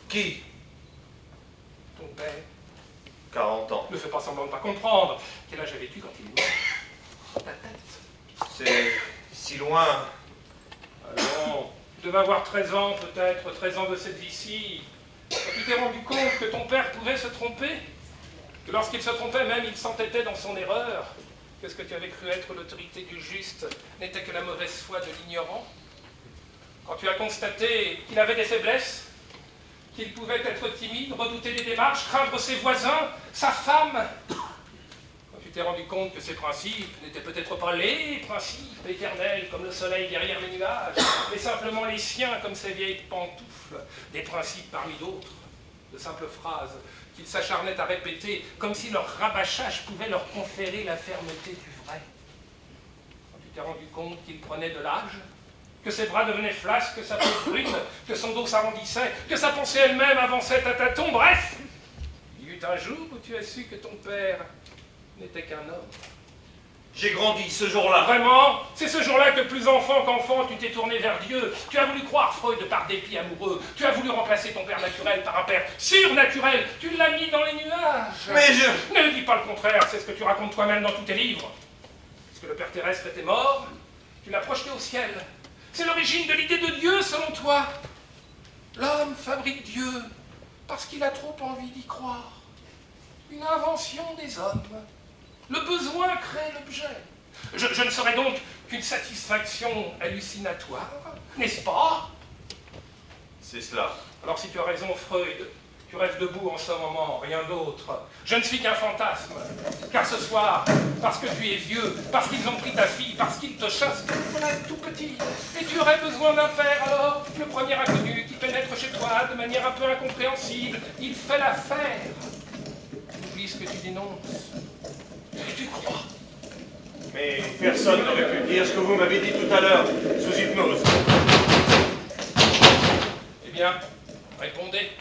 Qui? Ton père. 40 ans. Ne fais pas semblant de pas comprendre. Quel âge avais-tu quand il est mort? Ta tête. C'est si loin. Allons, tu devais avoir 13 ans peut-être, 13 ans de cette vie-ci. Quand tu t'es rendu compte que ton père pouvait se tromper, que lorsqu'il se trompait même, il s'entêtait dans son erreur, que ce que tu avais cru être l'autorité du juste n'était que la mauvaise foi de l'ignorant. Quand tu as constaté qu'il avait des faiblesses, qu'il pouvait être timide, redouter les démarches, craindre ses voisins, sa femme. Quand tu t'es rendu compte que ces principes n'étaient peut-être pas les principes éternels comme le soleil derrière les nuages, mais simplement les siens comme ces vieilles pantoufles, des principes parmi d'autres, de simples phrases qu'ils s'acharnaient à répéter comme si leur rabâchage pouvait leur conférer la fermeté du vrai. Quand tu t'es rendu compte qu'ils prenaient de l'âge, que ses bras devenaient flasques, que sa peau brune, que son dos s'arrondissait, que sa pensée elle-même avançait à tâtons, bref, il y eut un jour où tu as su que ton père n'était qu'un homme. J'ai grandi ce jour-là. Vraiment, c'est ce jour-là que plus enfant qu'enfant, tu t'es tourné vers Dieu. Tu as voulu croire Freud par dépit amoureux. Tu as voulu remplacer ton père naturel par un père surnaturel. Tu l'as mis dans les nuages. Mais je... Ne dis pas le contraire, c'est ce que tu racontes toi-même dans tous tes livres. Est-ce que le père terrestre était mort? Tu l'as projeté au ciel. C'est l'origine de l'idée de Dieu, selon toi. L'homme fabrique Dieu parce qu'il a trop envie d'y croire. Une invention des hommes. Le besoin crée l'objet. Je ne serais donc qu'une satisfaction hallucinatoire, n'est-ce pas? C'est cela. Alors si tu as raison, Freud, tu rêves debout en ce moment, rien d'autre. Je ne suis qu'un fantasme, car ce soir, parce que tu es vieux, parce qu'ils ont pris ta fille, parce qu'ils te chassent, te voilà tout petit, et tu aurais besoin d'un père, alors le premier inconnu qui pénètre chez toi de manière un peu incompréhensible, il fait l'affaire. Oublie ce que tu dénonces, et tu crois. Mais personne n'aurait pu dire ce que vous m'avez dit tout à l'heure, sous hypnose. Eh bien, répondez.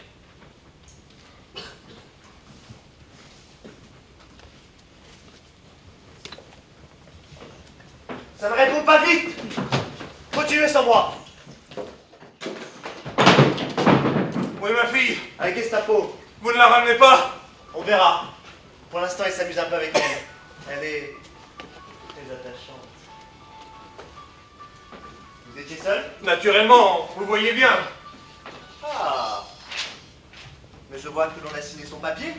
Ça ne répond pas vite! Continuez sans moi! Oui, ma fille, Avec Gestapo, vous ne la ramenez pas? on verra. Pour l'instant, il s'amuse un peu avec elle. Elle est très attachante. Vous étiez seul? Naturellement, vous voyez bien. Ah! Mais je vois que l'on a signé son papier.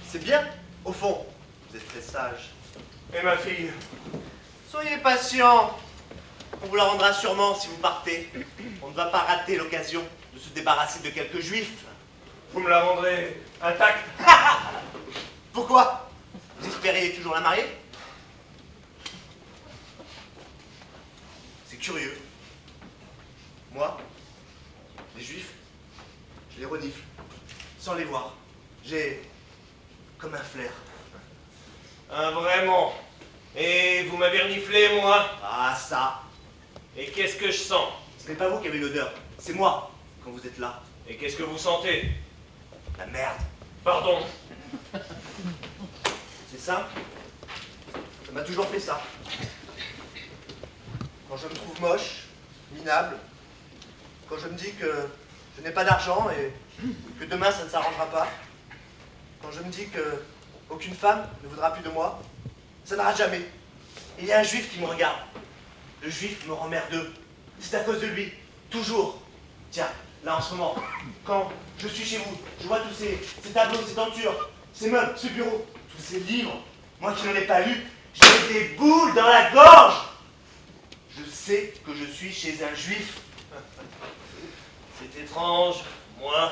C'est bien. Au fond, vous êtes très sage. Et ma fille? Soyez patient. On vous la rendra sûrement si vous partez. On ne va pas rater l'occasion de se débarrasser de quelques juifs. Vous me la rendrez intacte? Pourquoi? Vous espériez toujours la marier? C'est curieux. Moi, les juifs, je les renifle, sans les voir. J'ai comme un flair. Vraiment. Et vous m'avez reniflé, moi? Ah, ça! Et qu'est-ce que je sens? Ce n'est pas vous qui avez l'odeur, c'est moi, quand vous êtes là. Et qu'est-ce que vous sentez? La merde. Pardon. C'est simple. Ça m'a toujours fait ça. Quand je me trouve moche, minable, quand je me dis que je n'ai pas d'argent et que demain ça ne s'arrangera pas, quand je me dis que aucune femme ne voudra plus de moi, ça n'arrête jamais. Et il y a un juif qui me regarde. Le juif me rend merdeux. C'est à cause de lui. Toujours. Tiens, là en ce moment, quand je suis chez vous, je vois tous ces tableaux, ces tentures, ces meubles, ce bureau, tous ces livres. Moi qui n'en ai pas lu, j'ai des boules dans la gorge. Je sais que je suis chez un juif. C'est étrange. Moi,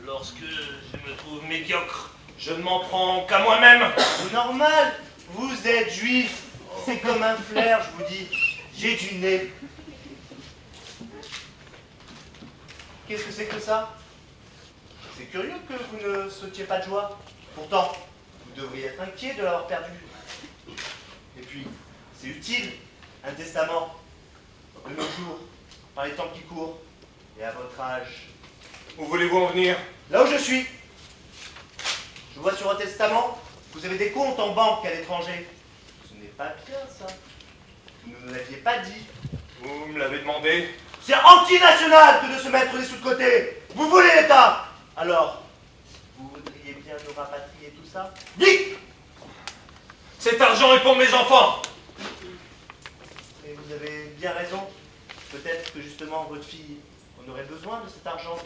lorsque je me trouve médiocre, je ne m'en prends qu'à moi-même. C'est normal. Vous êtes juif. C'est comme un flair, je vous dis. J'ai du nez. Qu'est-ce que c'est que ça? C'est curieux que vous ne sautiez pas de joie. Pourtant, vous devriez être inquiet de l'avoir perdu. Et puis, c'est utile, un testament, de nos jours, par les temps qui courent, et à votre âge. Où voulez-vous en venir? Là où je suis. Je vois sur un testament, vous avez des comptes en banque à l'étranger. Ce n'est pas bien, ça. Vous ne me l'aviez pas dit. Vous me l'avez demandé? C'est anti-national que de se mettre des sous de côté. Vous voulez l'État. Alors, vous voudriez bien nous rapatrier tout ça? Dites! Cet argent est pour mes enfants. Et vous avez bien raison. Peut-être que justement votre fille en aurait besoin de cet argent.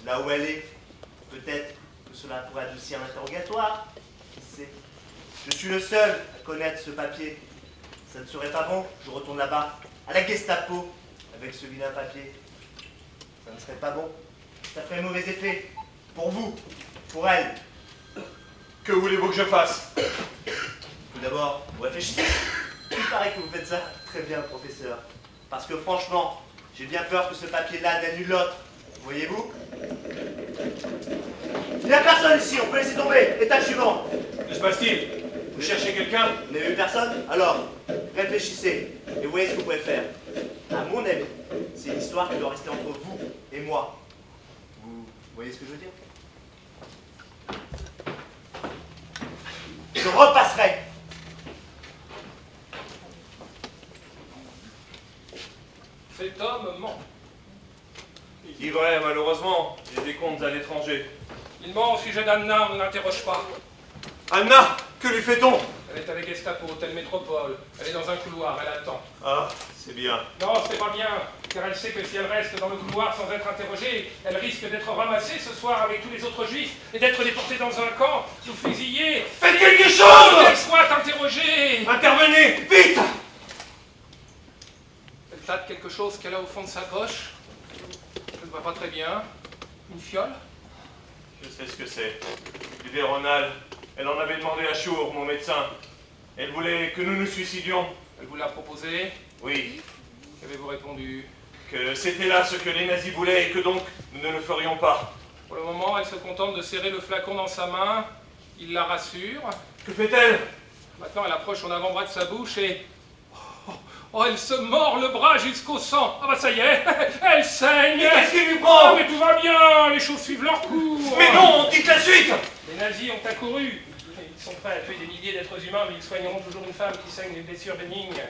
Là où elle est, peut-être que cela pourrait adoucir l'interrogatoire. Qui sait? Je suis le seul à connaître ce papier. Ça ne serait pas bon, je retourne là-bas, à la Gestapo, avec ce vilain papier. Ça ne serait pas bon. Ça ferait mauvais effet. Pour vous, pour elle. Que voulez-vous que je fasse? Tout d'abord, vous réfléchissez. Il paraît que vous faites ça très bien, professeur. Parce que franchement, j'ai bien peur que ce papier-là n'annule l'autre. Voyez-vous? Il n'y a personne ici, on peut laisser tomber. État suivant. Que se passe-t-il? Vous cherchez quelqu'un? Vous n'avez vu personne? Alors, réfléchissez et voyez ce que vous pouvez faire. À mon avis, c'est une histoire qui doit rester entre vous et moi. Vous voyez ce que je veux dire? Je repasserai. Cet homme ment. Il dit vrai, malheureusement. J'ai des comptes à l'étranger. Il ment au sujet d'Anna, on ne l'interroge pas. Anna, que lui fait-on? Elle est à la Gestapo, telle métropole. Elle est dans un couloir, elle attend. Ah, c'est bien. Non, c'est pas bien, car elle sait que si elle reste dans le couloir sans être interrogée, elle risque d'être ramassée ce soir avec tous les autres juifs et d'être déportée dans un camp, sous fusillée. Faites quelque chose! Qu'elle soit interrogée! Intervenez, vite! Elle tâte quelque chose qu'elle a au fond de sa poche. Je ne vois pas très bien. Une fiole? Je sais ce que c'est. Du Véronal. Elle en avait demandé à Chour, mon médecin. Elle voulait que nous nous suicidions. Elle vous l'a proposé? Oui, Qu'avez-vous répondu? que c'était là ce que les nazis voulaient et que donc nous ne le ferions pas. Pour le moment, elle se contente de serrer le flacon dans sa main. Il la rassure. Que fait-elle? Maintenant, elle approche son avant-bras de sa bouche et... Oh, elle se mord le bras jusqu'au sang. Ah bah ça y est, elle saigne. Mais qu'est-ce qui lui Ah prend? mais tout va bien, les choses suivent leur cours. Mais non, dites la suite! Les nazis ont accouru. Ils sont prêts à tuer des milliers d'êtres humains, mais ils soigneront toujours une femme qui saigne des blessures bénignes.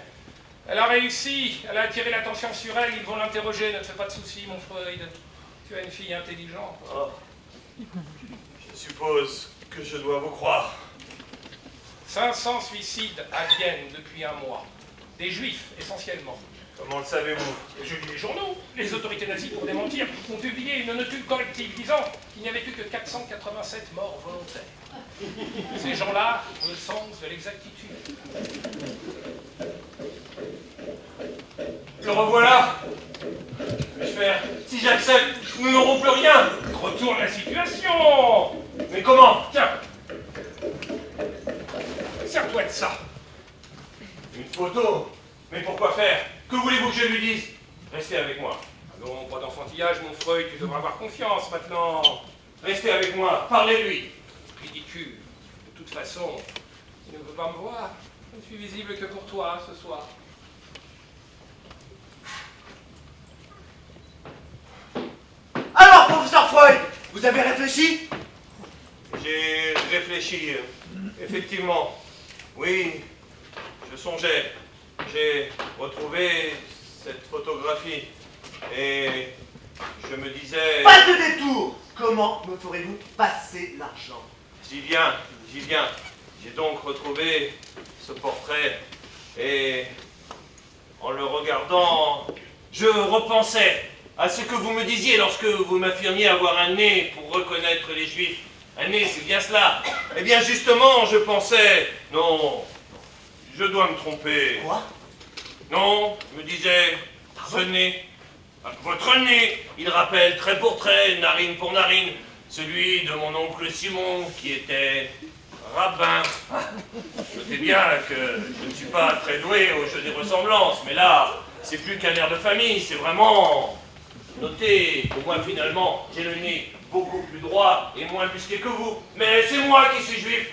Elle a réussi, elle a attiré l'attention sur elle, ils vont l'interroger, ne te fais pas de soucis, mon Freud. Tu as une fille intelligente. Oh. Je suppose que je dois vous croire. 500 suicides à Vienne depuis un mois. Des juifs, essentiellement. Comment le savez-vous? Je lis les journaux. Les autorités nazies, pour démentir, ont publié une notule corrective disant qu'il n'y avait eu que 487 morts volontaires. Ces gens-là ont le sens de l'exactitude. Le revoilà! Que vais-je faire? Si j'accepte, nous n'aurons plus rien! Retourne la situation! Mais comment? Tiens! Sers-toi de ça! Une photo? Mais pourquoi faire? Que voulez-vous que je lui dise? Restez avec moi. Non, pas d'enfantillage, mon Freud, tu devras avoir confiance maintenant. Restez avec moi, parlez-lui. Ridicule. De toute façon, il ne veut pas me voir. Je ne suis visible que pour toi ce soir. Alors, professeur Freud, vous avez réfléchi? J'ai réfléchi, effectivement. Oui, je songeais. J'ai retrouvé cette photographie et je me disais... Pas de détour! Comment me ferez-vous passer l'argent? J'y viens, j'y viens. J'ai donc retrouvé ce portrait et en le regardant, je repensais à ce que vous me disiez lorsque vous m'affirmiez avoir un nez pour reconnaître les juifs. Un nez, c'est bien cela. Eh bien justement, je pensais, non, je dois me tromper. Quoi? Non, je me disais, ce nez, votre nez, il rappelle trait pour trait, narine pour narine, celui de mon oncle Simon qui était rabbin. Notez bien que je ne suis pas très doué au jeu des ressemblances, mais là, c'est plus qu'un air de famille, c'est vraiment... Notez que moi, finalement, j'ai le nez beaucoup plus droit et moins musclé que vous. Mais c'est moi qui suis juif.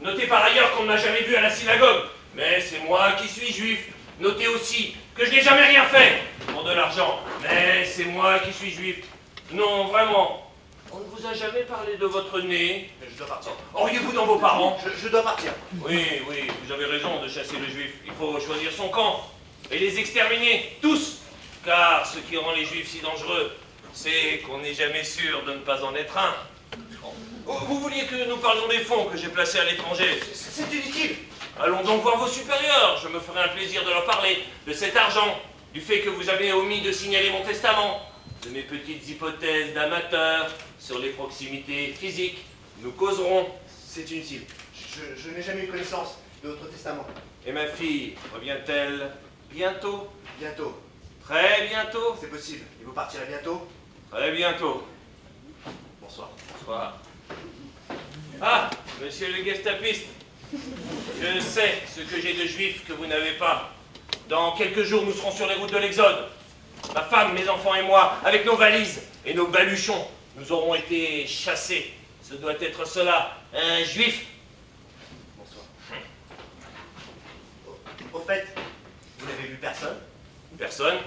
Notez par ailleurs qu'on ne m'a jamais vu à la synagogue. Mais c'est moi qui suis juif. Notez aussi que je n'ai jamais rien fait pour de l'argent. Mais c'est moi qui suis juif. Non, vraiment. On ne vous a jamais parlé de votre nez. Je dois partir. Auriez-vous dans vos parents? Je dois partir. Oui, oui, vous avez raison de chasser le juif. Il faut choisir son camp et les exterminer, tous. Car ce qui rend les juifs si dangereux, c'est qu'on n'est jamais sûr de ne pas en être un. Vous vouliez que nous parlions des fonds que j'ai placés à l'étranger? C'est inutile. Allons donc voir vos supérieurs, je me ferai un plaisir de leur parler de cet argent, du fait que vous avez omis de signaler mon testament, de mes petites hypothèses d'amateur sur les proximités physiques. Nous causerons. C'est inutile. Je n'ai jamais eu connaissance de votre testament. Et ma fille revient-elle bientôt? Bientôt. Très bientôt? C'est possible. Et vous partirez bientôt? Très bientôt. Bonsoir. Bonsoir. Ah, monsieur le gestapiste, je sais ce que j'ai de juif que vous n'avez pas. Dans quelques jours, nous serons sur les routes de l'Exode. Ma femme, mes enfants et moi, avec nos valises et nos baluchons, nous aurons été chassés. Ce doit être cela, un juif. Bonsoir. Au fait, vous n'avez vu personne? Personne?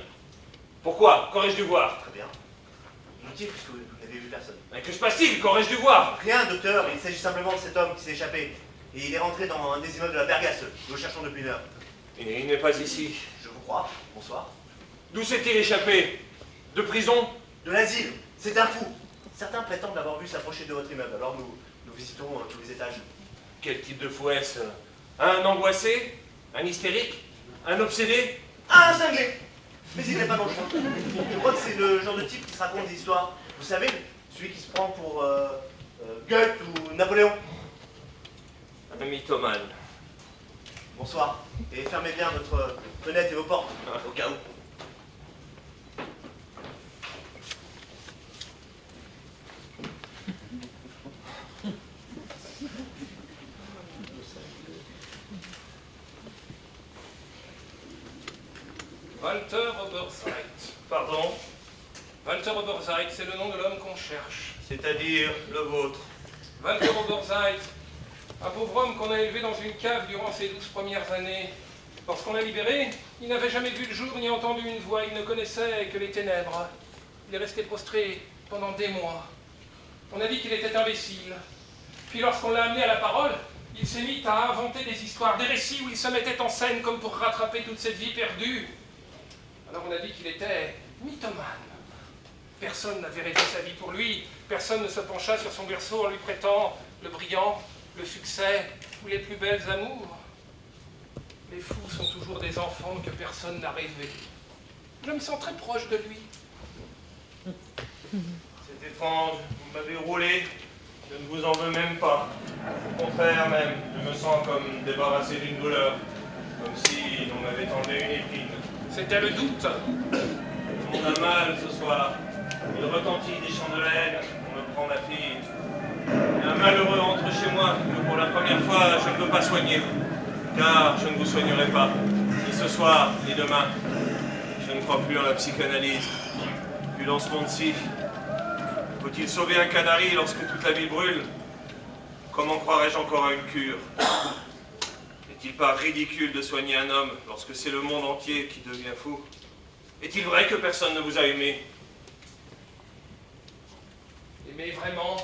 Pourquoi? Qu'aurais-je dû voir? Très bien. Inutile puisque vous n'avez vu personne. Mais que se passe-t-il? Qu'aurais-je dû voir? Rien, docteur. Il s'agit simplement de cet homme qui s'est échappé. Et il est rentré dans un des immeubles de la Bergasse. Nous le cherchons depuis une heure. Et il n'est pas ici. Je vous crois. Bonsoir. D'où s'est-il échappé? De prison? De l'asile. C'est un fou. Certains prétendent l'avoir vu s'approcher de votre immeuble. Alors nous visitons tous les étages. Quel type de fou est-ce? Un angoissé? Un hystérique? Un obsédé? Ah, un cinglé. Mais il n'est pas dangereux. Je crois que c'est le genre de type qui se raconte des histoires. Vous savez, celui qui se prend pour Goethe ou Napoléon. Un mythomane. Bonsoir. Et fermez bien votre fenêtre et vos portes, au cas où. Walter Oberzeit. Pardon? Walter Oberzeit, c'est le nom de l'homme qu'on cherche. C'est-à-dire le vôtre. Walter Oberzeit, un pauvre homme qu'on a élevé dans une cave durant ses 12 premières années. Lorsqu'on l'a libéré, il n'avait jamais vu le jour ni entendu une voix, il ne connaissait que les ténèbres. Il est resté prostré pendant des mois. On a dit qu'il était imbécile. Puis lorsqu'on l'a amené à la parole, il s'est mis à inventer des histoires, des récits où il se mettait en scène comme pour rattraper toute cette vie perdue. Alors on a dit qu'il était mythomane. Personne n'avait rêvé sa vie pour lui, personne ne se pencha sur son berceau en lui prêtant le brillant, le succès ou les plus belles amours. Les fous sont toujours des enfants que personne n'a rêvé. Je me sens très proche de lui. C'est étrange, vous m'avez roulé, je ne vous en veux même pas. Au contraire même, je me sens comme débarrassé d'une douleur, comme si on m'avait enlevé une épine. C'était le doute. Tout le monde a mal ce soir. Il retentit des chandelles, on me prend ma fille. Et un malheureux entre chez moi que pour la première fois je ne peux pas soigner. Car je ne vous soignerai pas, ni ce soir, ni demain. Je ne crois plus en la psychanalyse, plus dans ce monde-ci. Faut-il sauver un canari lorsque toute la ville brûle? Comment croirais-je encore à une cure? N'est-il pas ridicule de soigner un homme lorsque c'est le monde entier qui devient fou? Est-il vrai que personne ne vous a aimé? Aimer vraiment?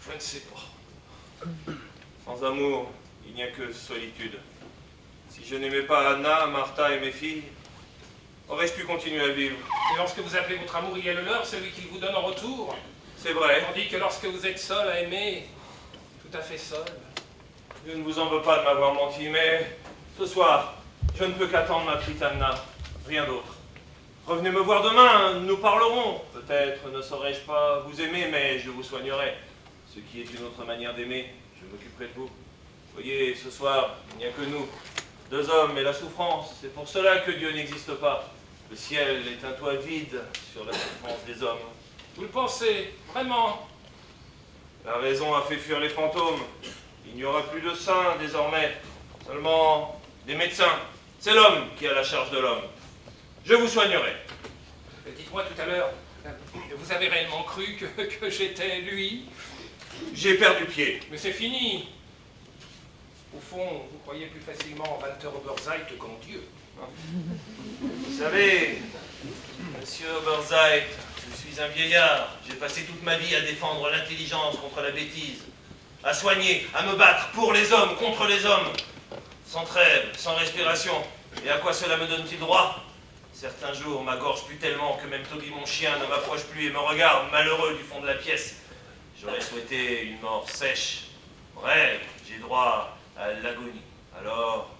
Je ne sais pas. Sans amour, il n'y a que solitude. Si je n'aimais pas Anna, Martha et mes filles, aurais-je pu continuer à vivre? Et lorsque vous appelez votre amour, il est le leur, celui qu'il vous donne en retour. C'est vrai. Tandis que lorsque vous êtes seul à aimer, tout à fait seul. Je ne vous en veux pas de m'avoir menti, mais ce soir, je ne peux qu'attendre ma petite Anna. Rien d'autre. Revenez me voir demain, nous parlerons. Peut-être ne saurais-je pas vous aimer, mais je vous soignerai. Ce qui est une autre manière d'aimer, je m'occuperai de vous. Voyez, ce soir, il n'y a que nous, deux hommes et la souffrance. C'est pour cela que Dieu n'existe pas. Le ciel est un toit vide sur la souffrance des hommes. Vous le pensez, vraiment? La raison a fait fuir les fantômes. Il n'y aura plus de saints désormais, seulement des médecins. C'est l'homme qui a la charge de l'homme. Je vous soignerai. Dites-moi tout à l'heure, vous avez réellement cru que j'étais lui? J'ai perdu pied. Mais c'est fini. Au fond, vous croyez plus facilement en Walter Oberzeit qu'en Dieu. Hein? Vous savez, monsieur Oberzeit, je suis un vieillard. J'ai passé toute ma vie à défendre l'intelligence contre la bêtise, à soigner, à me battre pour les hommes, contre les hommes, sans trêve, sans respiration. Et à quoi cela me donne-t-il droit? Certains jours, ma gorge pue tellement que même Toby, mon chien, ne m'approche plus et me regarde, malheureux du fond de la pièce. J'aurais souhaité une mort sèche. Bref, j'ai droit à l'agonie. Alors,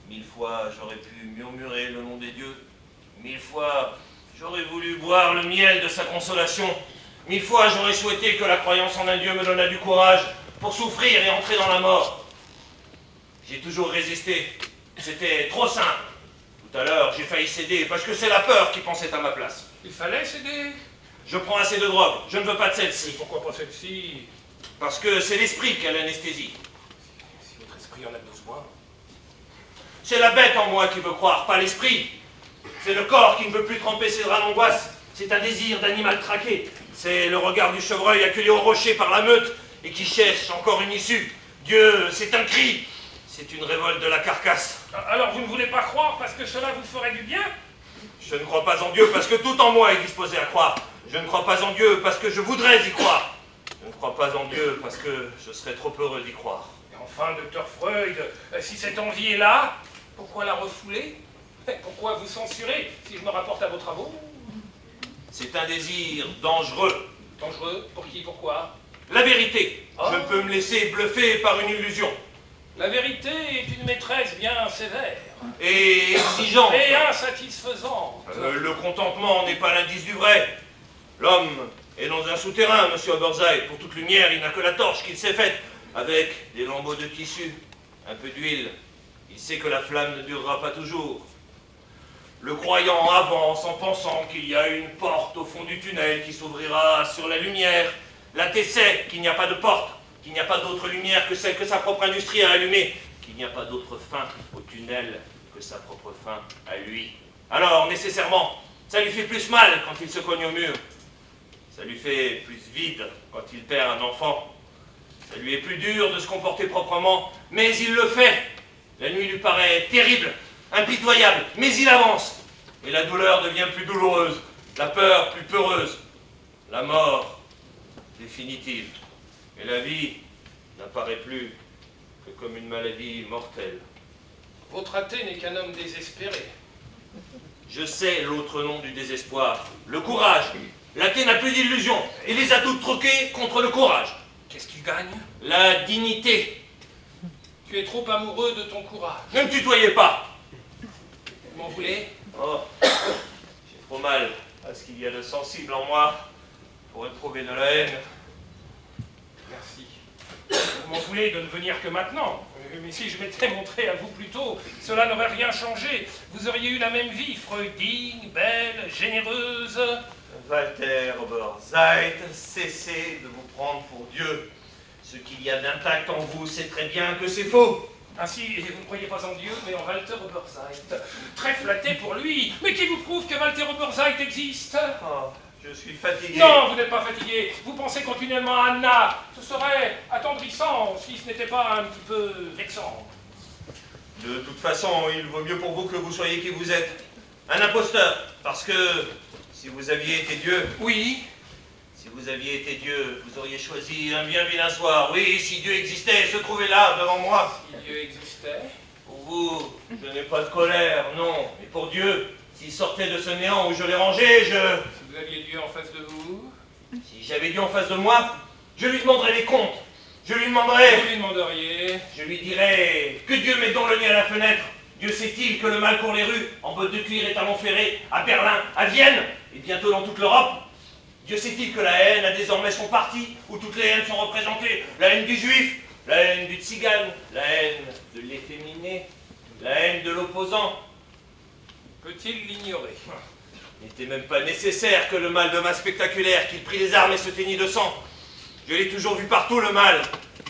1000 fois, j'aurais pu murmurer le nom des dieux. 1000 fois, j'aurais voulu boire le miel de sa consolation. 1000 fois, j'aurais souhaité que la croyance en un dieu me donnât du courage pour souffrir et entrer dans la mort. J'ai toujours résisté. C'était trop simple. Tout à l'heure, j'ai failli céder parce que c'est la peur qui pensait à ma place. Il fallait céder. Je prends assez de drogue, je ne veux pas de Et celle-ci. pourquoi pas celle-ci? Parce que c'est l'esprit qui a l'anesthésie. Si votre esprit en a besoin. C'est la bête en moi qui veut croire, pas l'esprit. C'est le corps qui ne veut plus tremper ses draps d'angoisse. C'est un désir d'animal traqué. C'est le regard du chevreuil acculé au rocher par la meute et qui cherche encore une issue. Dieu, c'est un cri. C'est une révolte de la carcasse. Alors vous ne voulez pas croire parce que cela vous ferait du bien? Je ne crois pas en Dieu parce que tout en moi est disposé à croire. Je ne crois pas en Dieu parce que je voudrais y croire. Je ne crois pas en Dieu parce que je serais trop heureux d'y croire. Et enfin, docteur Freud, si cette envie est là, pourquoi la refouler? Pourquoi vous censurer si je me rapporte à vos travaux? C'est un désir dangereux. Dangereux? Pour qui? Pourquoi? La vérité. Oh. Je ne peux me laisser bluffer par une illusion. La vérité est une maîtresse bien sévère. Et exigeante. Et insatisfaisante. Le contentement n'est pas l'indice du vrai. L'homme est dans un souterrain, monsieur Oberseit. Pour toute lumière, il n'a que la torche qu'il s'est faite, avec des lambeaux de tissu, un peu d'huile. Il sait que la flamme ne durera pas toujours. Le croyant avance en pensant qu'il y a une porte au fond du tunnel qui s'ouvrira sur la lumière. L'athée sait qu'il n'y a pas de porte, qu'il n'y a pas d'autre lumière que celle que sa propre industrie a allumée, qu'il n'y a pas d'autre fin au tunnel que sa propre fin à lui. Alors, nécessairement, ça lui fait plus mal quand il se cogne au mur. Ça lui fait plus vide quand il perd un enfant. Ça lui est plus dur de se comporter proprement, mais il le fait. La nuit lui paraît terrible, impitoyable, mais il avance. Et la douleur devient plus douloureuse, la peur plus peureuse, la mort définitive. Et la vie n'apparaît plus que comme une maladie mortelle. Votre athée n'est qu'un homme désespéré. Je sais l'autre nom du désespoir, le courage. L'athée n'a plus d'illusions, il les a toutes troquées contre le courage. Qu'est-ce qu'il gagne? La dignité. Tu es trop amoureux de ton courage. Ne me tutoyez pas. Vous m'en voulez? Oh, j'ai trop mal à ce qu'il y a de sensible en moi pour éprouver de la haine. Merci. Vous m'en voulez de ne venir que maintenant. Mais si je m'étais montré à vous plus tôt, cela n'aurait rien changé. Vous auriez eu la même vie, freudine, belle, généreuse. Walter Oberseit, cessez de vous prendre pour Dieu. Ce qu'il y a d'intact en vous, c'est très bien que c'est faux. Ainsi, vous ne croyez pas en Dieu, mais en Walter Oberseit. Très flatté pour lui. Mais qui vous prouve que Walter Oberseit existe? Oh, je suis fatigué. Non, vous n'êtes pas fatigué. Vous pensez continuellement à Anna. Ce serait attendrissant si ce n'était pas un petit peu vexant. De toute façon, il vaut mieux pour vous que vous soyez qui vous êtes. Un imposteur. Parce que si vous aviez été Dieu... Oui. Si vous aviez été Dieu, vous auriez choisi un bien vilain soir. Oui, si Dieu existait, se trouvait là, devant moi. Si Dieu existait. Pour vous, je n'ai pas de colère, non. Mais pour Dieu, s'il sortait de ce néant où je l'ai rangé, Si vous aviez Dieu en face de vous. Si j'avais Dieu en face de moi, je lui demanderais des comptes. Je lui demanderais... Vous lui demanderiez. Je lui dirais que Dieu met donc le nez à la fenêtre. Dieu sait-il que le mal court les rues, en bottes de cuir et talons ferrés, à Berlin, à Vienne, et bientôt dans toute l'Europe. Dieu sait-il que la haine a désormais son parti, où toutes les haines sont représentées. La haine du juif, la haine du tzigane, la haine de l'efféminé, la haine de l'opposant. Peut-il l'ignorer? Il n'était même pas nécessaire que le mal devint spectaculaire, qu'il prit les armes et se teignit de sang. Je l'ai toujours vu partout, le mal.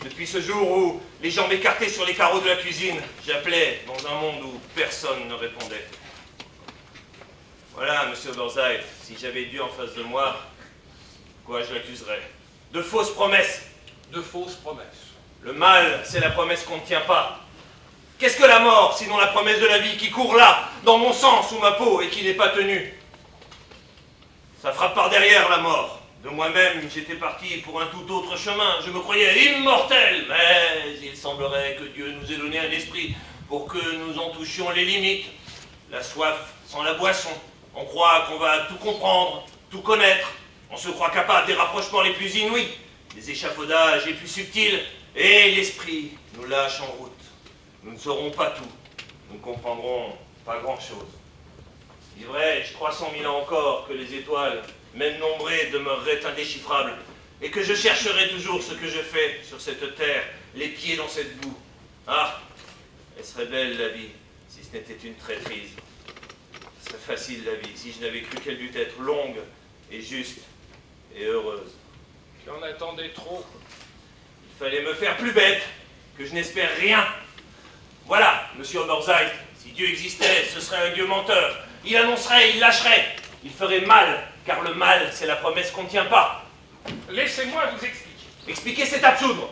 Depuis ce jour où, les jambes écartées sur les carreaux de la cuisine, j'appelais dans un monde où personne ne répondait. Voilà, monsieur Oberseit, si j'avais Dieu en face de moi, quoi je l'accuserais? De fausses promesses. De fausses promesses. Le mal, c'est la promesse qu'on ne tient pas. Qu'est-ce que la mort, sinon la promesse de la vie qui court là, dans mon sang, sous ma peau, et qui n'est pas tenue? Ça frappe par derrière, la mort. De moi-même, j'étais parti pour un tout autre chemin. Je me croyais immortel, mais il semblerait que Dieu nous ait donné un esprit pour que nous en touchions les limites. La soif sans la boisson, On croit qu'on va tout comprendre, tout connaître. On se croit capable des rapprochements les plus inouïs, des échafaudages les plus subtils, et l'esprit nous lâche en route. Nous ne saurons pas tout, nous ne comprendrons pas grand-chose. Vivrai-je 300 000 ans encore que les étoiles, même nombrées, demeureraient indéchiffrables, et que je chercherai toujours ce que je fais sur cette terre, les pieds dans cette boue. Ah, elle serait belle la vie, si ce n'était une traîtrise. Ce serait facile la vie, si je n'avais cru qu'elle dût être longue et juste et heureuse. Tu en attendais trop. Il fallait me faire plus bête, que je n'espère rien. Voilà, monsieur Oberzeit, si Dieu existait, ce serait un Dieu menteur. Il annoncerait, il lâcherait, il ferait mal, car le mal, c'est la promesse qu'on ne tient pas. Laissez-moi vous expliquer. Expliquer, c'est absoudre.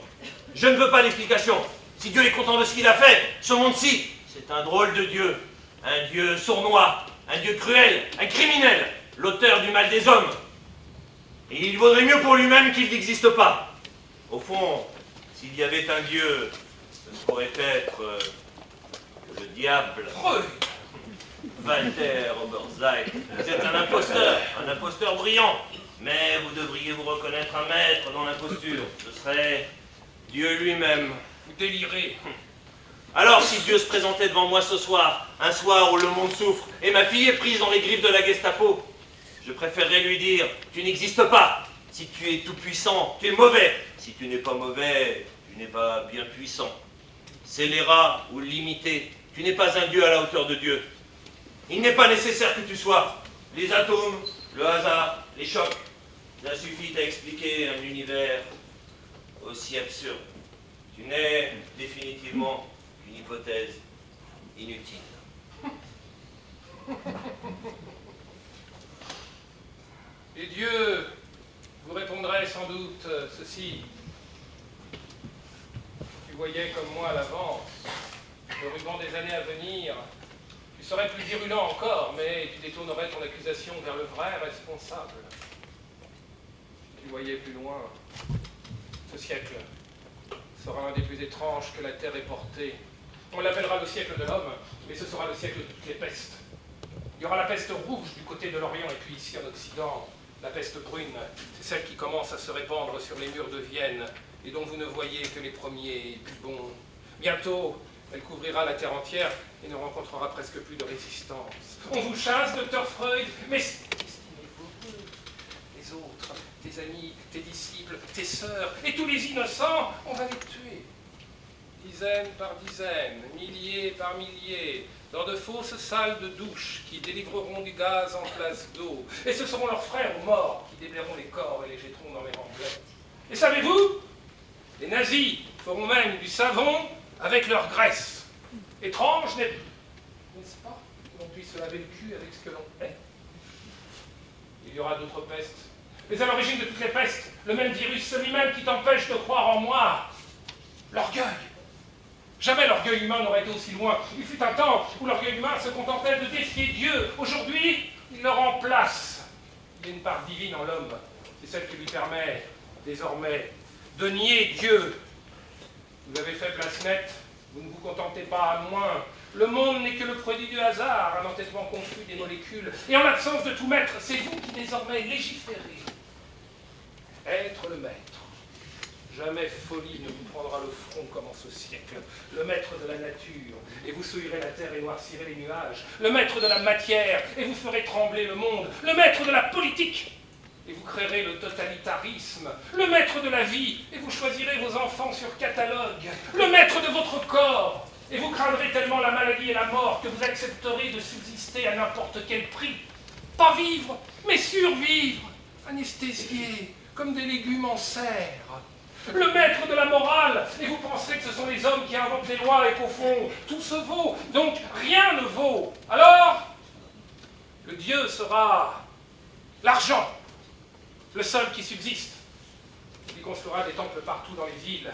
Je ne veux pas d'explication. Si Dieu est content de ce qu'il a fait, ce monde-ci, c'est un drôle de Dieu. Un Dieu sournois, un Dieu cruel, un criminel, l'auteur du mal des hommes. Et il vaudrait mieux pour lui-même qu'il n'existe pas. Au fond, s'il y avait un Dieu, ce ne pourrait être que le diable. Freud. Walter Oberzeit, vous êtes un imposteur brillant. Mais vous devriez vous reconnaître un maître dans l'imposture. Ce serait Dieu lui-même. Vous délirez. Alors si Dieu se présentait devant moi ce soir, un soir où le monde souffre, et ma fille est prise dans les griffes de la Gestapo, je préférerais lui dire, tu n'existes pas. Si tu es tout puissant, tu es mauvais. Si tu n'es pas mauvais, tu n'es pas bien puissant. Scélérat ou limité, tu n'es pas un Dieu à la hauteur de Dieu. Il n'est pas nécessaire que tu sois. Les atomes, le hasard, les chocs, ça suffit à expliquer un univers aussi absurde. Tu n'es définitivement qu'une hypothèse inutile. Et Dieu vous répondrait sans doute ceci. Tu voyais comme moi à l'avance le ruban des années à venir. Tu serais plus virulent encore, mais tu détournerais ton accusation vers le vrai responsable. Tu voyais plus loin. Ce siècle sera un des plus étranges que la Terre ait porté. On l'appellera le siècle de l'homme, mais ce sera le siècle de toutes les pestes. Il y aura la peste rouge du côté de l'Orient, et puis ici en Occident, la peste brune. C'est celle qui commence à se répandre sur les murs de Vienne, et dont vous ne voyez que les premiers bubons. Bientôt, elle couvrira la terre entière et ne rencontrera presque plus de résistance. On vous chasse, docteur Freud, mais estimez-vous les autres, tes amis, tes disciples, tes sœurs, et tous les innocents, on va les tuer. Dizaines par dizaines, milliers par milliers, dans de fausses salles de douche qui délivreront du gaz en place d'eau. Et ce seront leurs frères morts qui déblaileront les corps et les jetteront dans les remblais. Et savez-vous, les nazis feront même du savon avec leur graisse. Étrange, n'est-ce pas, qu'on puisse se laver le cul avec ce que l'on est. Il y aura d'autres pestes. Mais à l'origine de toutes les pestes, le même virus, celui-même qui t'empêche de croire en moi, l'orgueil. Jamais l'orgueil humain n'aurait été aussi loin. Il fut un temps où l'orgueil humain se contentait de défier Dieu. Aujourd'hui, il le remplace. Il y a une part divine en l'homme. C'est celle qui lui permet, désormais, de nier Dieu. Vous avez fait place nette, vous ne vous contentez pas à moins. Le monde n'est que le produit du hasard, un entêtement confus des molécules. Et en l'absence de tout maître, c'est vous qui désormais légiférez. Être le maître. Jamais folie ne vous prendra le front comme en ce siècle. Le maître de la nature, et vous souillerez la terre et noircirez les nuages. Le maître de la matière, et vous ferez trembler le monde. Le maître de la politique, et vous créerez le totalitarisme. Le maître de la vie, et vous choisirez vos enfants sur catalogue. Le maître de votre corps, et vous craindrez tellement la maladie et la mort que vous accepterez de subsister à n'importe quel prix. Pas vivre, mais survivre, anesthésiés, comme des légumes en serre. Le maître de la morale, et vous penserez que ce sont les hommes qui inventent les lois et qu'au fond, tout se vaut, donc rien ne vaut. Alors, le Dieu sera l'argent, le seul qui subsiste. Il construira des temples partout dans les villes.